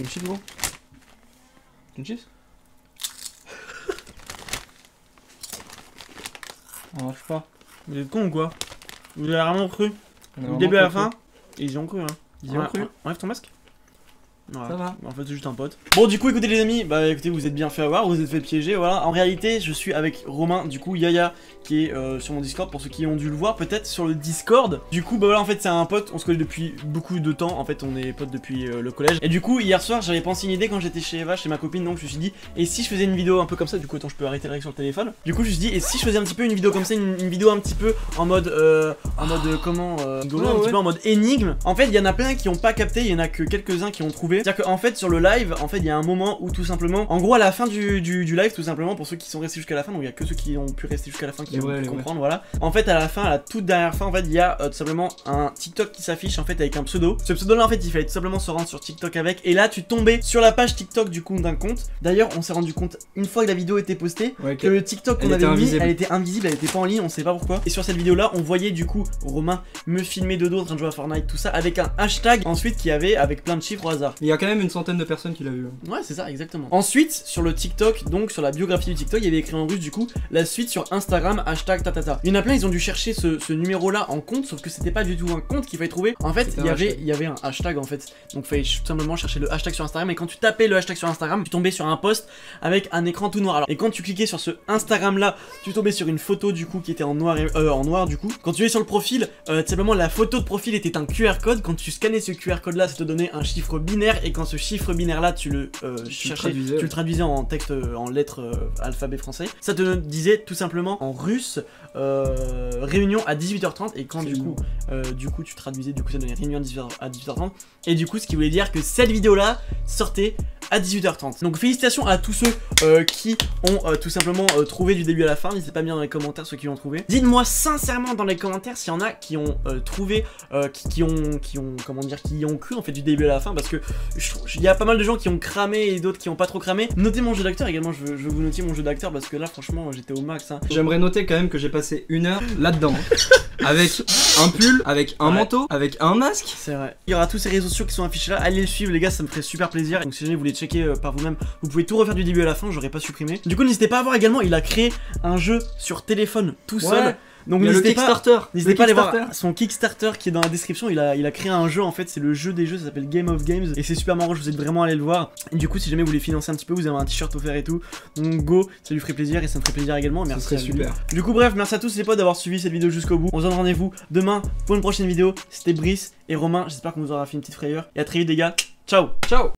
Tu veux une chips gros? Une chips? Ça marche pas. Vous êtes cons ou quoi? Vous avez vraiment cru? Du début à la fin? Ils y ont cru hein. Ils y ont cru. Enlève ton masque. Ouais. Ça va. En fait c'est juste un pote. Bon du coup écoutez les amis, bah écoutez vous êtes bien fait avoir, vous vous êtes fait piéger, voilà. En réalité je suis avec Romain, du coup Yaya qui est sur mon Discord pour ceux qui ont dû le voir peut-être sur le Discord. Du coup bah voilà en fait c'est un pote, on se connaît depuis beaucoup de temps, en fait on est potes depuis le collège. Et du coup hier soir j'avais pensé une idée quand j'étais chez Eva, chez ma copine, donc je me suis dit et si je faisais une vidéo un peu comme ça, du coup attends je peux arrêter le règle sur le téléphone. Du coup je me suis dit et si je faisais un petit peu une vidéo comme ça, une vidéo un petit peu en mode comment un petit peu en mode énigme. En fait il y en a plein qui ont pas capté, il y en a que quelques-uns qui ont trouvé. C'est-à-dire qu'en fait sur le live, en fait il y a un moment où tout simplement, en gros à la fin du live tout simplement, pour ceux qui sont restés jusqu'à la fin, donc il y a que ceux qui ont pu rester jusqu'à la fin qui ont pu comprendre, voilà. En fait à la fin, à la toute dernière fin, en fait il y a tout simplement un TikTok qui s'affiche en fait avec un pseudo. Ce pseudo là en fait il fallait tout simplement se rendre sur TikTok avec, et là tu tombais sur la page TikTok du coup d'un compte. D'ailleurs on s'est rendu compte une fois que la vidéo était postée que le TikTok qu'on avait mis, elle était invisible, elle était pas en ligne, on sait pas pourquoi. Et sur cette vidéo là on voyait du coup Romain me filmer de dos en train de jouer à Fortnite, tout ça avec un hashtag ensuite qui avait avec plein de chiffres au hasard. Il y a quand même une centaine de personnes qui l'a vu. Ouais c'est ça exactement. Ensuite sur le TikTok, donc sur la biographie du TikTok il y avait écrit en russe du coup la suite sur Instagram hashtag tatata. Il y en a plein, ils ont dû chercher ce numéro là en compte, sauf que c'était pas du tout un compte qu'il fallait trouver. En fait il y avait un hashtag en fait, donc fallait tout simplement chercher le hashtag sur Instagram, et quand tu tapais le hashtag sur Instagram tu tombais sur un post avec un écran tout noir. Alors, et quand tu cliquais sur ce Instagram là tu tombais sur une photo du coup qui était en noir du coup. Quand tu es sur le profil, tout simplement la photo de profil était un QR code. Quand tu scannais ce QR code là ça te donnait un chiffre binaire, et quand ce chiffre binaire là tu le traduisais en texte, en lettres alphabet français, ça te disait tout simplement en russe réunion à 18h30, et quand du coup tu traduisais, du coup ça donnait réunion à 18h30, et du coup ce qui voulait dire que cette vidéo là sortait à 18h30. Donc félicitations à tous ceux qui ont tout simplement trouvé du début à la fin. N'hésitez pas bien dans les commentaires ceux qui l'ont trouvé. Dites-moi sincèrement dans les commentaires s'il y en a qui ont trouvé, qui ont cru en fait du début à la fin, parce que il y a pas mal de gens qui ont cramé et d'autres qui ont pas trop cramé. Notez mon jeu d'acteur également, je veux vous noter mon jeu d'acteur parce que là franchement j'étais au max hein. J'aimerais noter quand même que j'ai passé 1 heure là-dedans avec un pull, avec un manteau, avec un masque. C'est vrai. Il y aura tous ces réseaux sociaux qui sont affichés là, allez les suivre les gars, ça me ferait super plaisir. Donc si jamais vous voulez checker par vous-même, vous pouvez tout refaire du début à la fin, j'aurais pas supprimé. Du coup n'hésitez pas à voir également, il a créé un jeu sur téléphone tout seul. Donc n'hésitez pas à aller voir son Kickstarter qui est dans la description. Il a créé un jeu en fait, c'est le jeu des jeux, ça s'appelle Game of Games, et c'est super marrant, je vous aide vraiment à aller le voir. Et du coup si jamais vous voulez financer un petit peu, vous avez un t-shirt offert et tout, donc go, ça lui ferait plaisir et ça me ferait plaisir également. Merci à lui. Super. Du coup bref, merci à tous les potes d'avoir suivi cette vidéo jusqu'au bout. On se donne rendez-vous demain pour une prochaine vidéo. C'était Brice et Romain, j'espère qu'on vous aura fait une petite frayeur, et à très vite les gars, ciao.